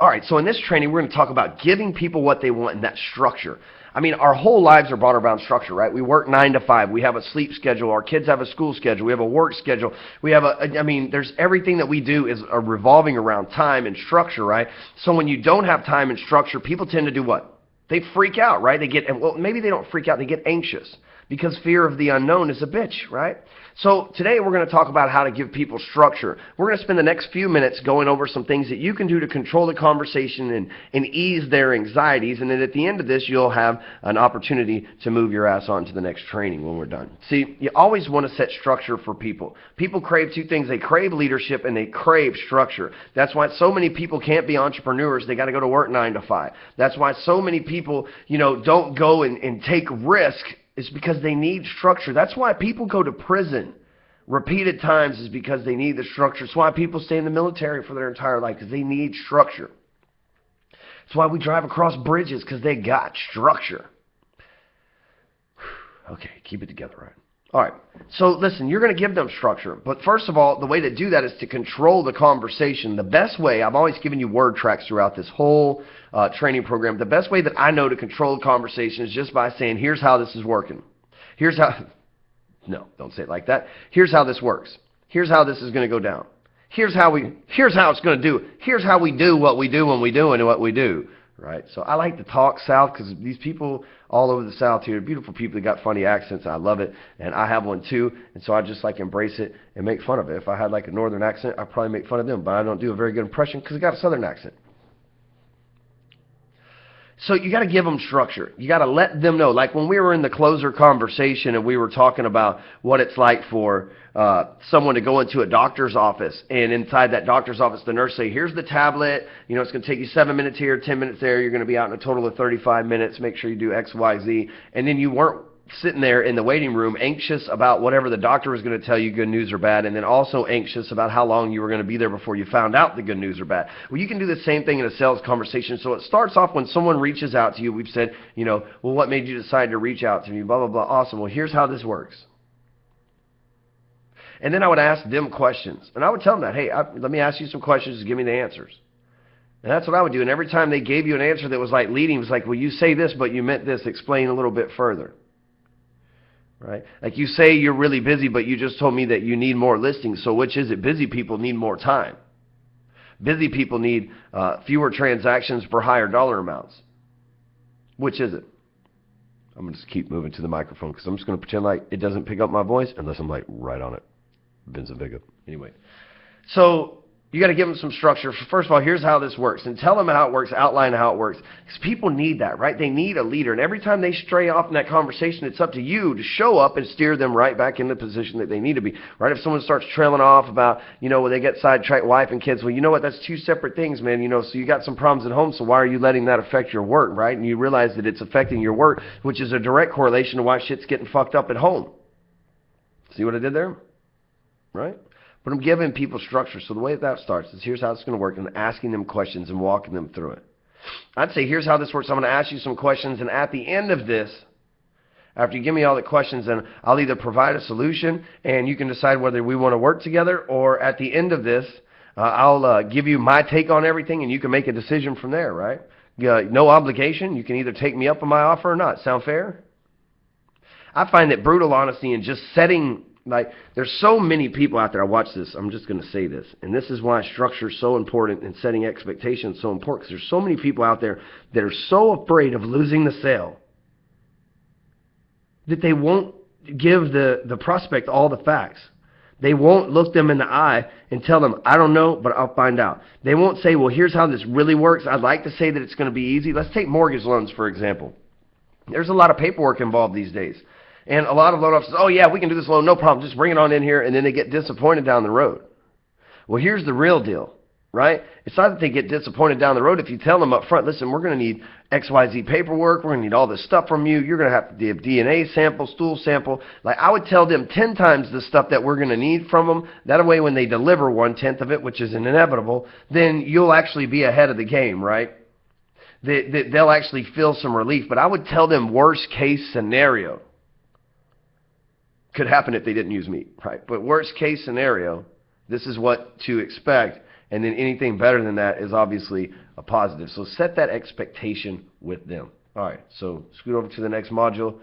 All right, so in this training, we're going to talk about giving people what they want and that structure. I mean, our whole lives are brought around structure, right? We work 9 to 5. We have a sleep schedule. Our kids have a school schedule. We have a work schedule. We have there's everything that we do is revolving around time and structure, right? So when you don't have time and structure, people tend to do what? They freak out, right? Maybe they don't freak out. They get anxious because fear of the unknown is a bitch, right? So today we're going to talk about how to give people structure. We're going to spend the next few minutes going over some things that you can do to control the conversation and ease their anxieties. And then at the end of this, you'll have an opportunity to move your ass on to the next training when we're done. See, you always want to set structure for people. People crave two things. They crave leadership and they crave structure. That's why so many people can't be entrepreneurs. They got to go to work 9 to 5. That's why so many people, don't go and take risk. It's because they need structure. That's why people go to prison repeated times, is because they need the structure. It's why people stay in the military for their entire life, because they need structure. It's why we drive across bridges, because they got structure. Okay, keep it together, right? All right, so listen, you're going to give them structure. But first of all, the way to do that is to control the conversation. The best way, I've always given you word tracks throughout this whole training program. The best way that I know to control the conversation is just by saying, here's how this is working. Here's how, no, don't say it like that. Here's how this works. Here's how this is going to go down. Here's how it's going to do. Here's how we do what we do when we do and what we do. Right? So I like to talk South because these people all over the South here, beautiful people that got funny accents. I love it. And I have one too. And so I just embrace it and make fun of it. If I had a northern accent, I'd probably make fun of them. But I don't do a very good impression because I got a southern accent. So you got to give them structure. You got to let them know. Like when we were in the closer conversation and we were talking about what it's like for someone to go into a doctor's office, and inside that doctor's office, the nurse say, here's the tablet. It's going to take you 7 minutes here, 10 minutes there. You're going to be out in a total of 35 minutes. Make sure you do X, Y, Z. And then you weren't sitting there in the waiting room anxious about whatever the doctor was going to tell you, good news or bad, and then also anxious about how long you were going to be there before you found out the good news or bad. Well, you can do the same thing in a sales conversation. So it starts off when someone reaches out to you. We've said, well, what made you decide to reach out to me? Blah, blah, blah. Awesome. Well, here's how this works. And then I would ask them questions. And I would tell them that, hey, let me ask you some questions. Just give me the answers. And that's what I would do. And every time they gave you an answer that was leading, it was like, well, you say this, but you meant this. Explain a little bit further. Right? Like you say you're really busy, but you just told me that you need more listings. So which is it? Busy people need more time. Busy people need fewer transactions for higher dollar amounts. Which is it? I'm going to just keep moving to the microphone because I'm just going to pretend like it doesn't pick up my voice unless I'm right on it. Ben's big up. Anyway. So you got to give them some structure. First of all, here's how this works. And tell them how it works, outline how it works. Because people need that, right? They need a leader. And every time they stray off in that conversation, it's up to you to show up and steer them right back in the position that they need to be. Right? If someone starts trailing off about, when they get sidetracked, wife and kids, well, you know what? That's two separate things, man. So you got some problems at home, so why are you letting that affect your work, right? And you realize that it's affecting your work, which is a direct correlation to why shit's getting fucked up at home. See what I did there? Right? But I'm giving people structure. So the way that starts is here's how it's going to work, and asking them questions and walking them through it. I'd say here's how this works. I'm going to ask you some questions, and at the end of this, after you give me all the questions, then I'll either provide a solution, and you can decide whether we want to work together, or at the end of this, I'll give you my take on everything, and you can make a decision from there, right? No obligation. You can either take me up on my offer or not. Sound fair? I find that brutal honesty and just setting... there's so many people out there. I watch this. I'm just going to say this. And this is why structure is so important and setting expectations so important. Because there's so many people out there that are so afraid of losing the sale that they won't give the prospect all the facts. They won't look them in the eye and tell them, I don't know, but I'll find out. They won't say, well, here's how this really works. I'd like to say that it's going to be easy. Let's take mortgage loans, for example. There's a lot of paperwork involved these days. And a lot of loan officers, oh yeah, we can do this loan, no problem, just bring it on in here, and then they get disappointed down the road. Well, here's the real deal, right? It's not that they get disappointed down the road if you tell them up front, listen, we're going to need XYZ paperwork, we're going to need all this stuff from you, you're going to have to give DNA sample, stool sample. I would tell them 10 times the stuff that we're going to need from them. That way when they deliver 1/10 of it, which is inevitable, then you'll actually be ahead of the game, right? They'll actually feel some relief. But I would tell them worst case scenario. Could happen if they didn't use me, right? But worst case scenario, this is what to expect. And then anything better than that is obviously a positive. So set that expectation with them. All right, so scoot over to the next module.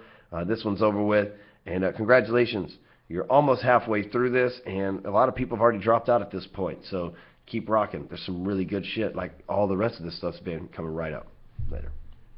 This one's over with. And congratulations. You're almost halfway through this, and a lot of people have already dropped out at this point. So keep rocking. There's some really good shit, like all the rest of this stuff's been coming right up. Later.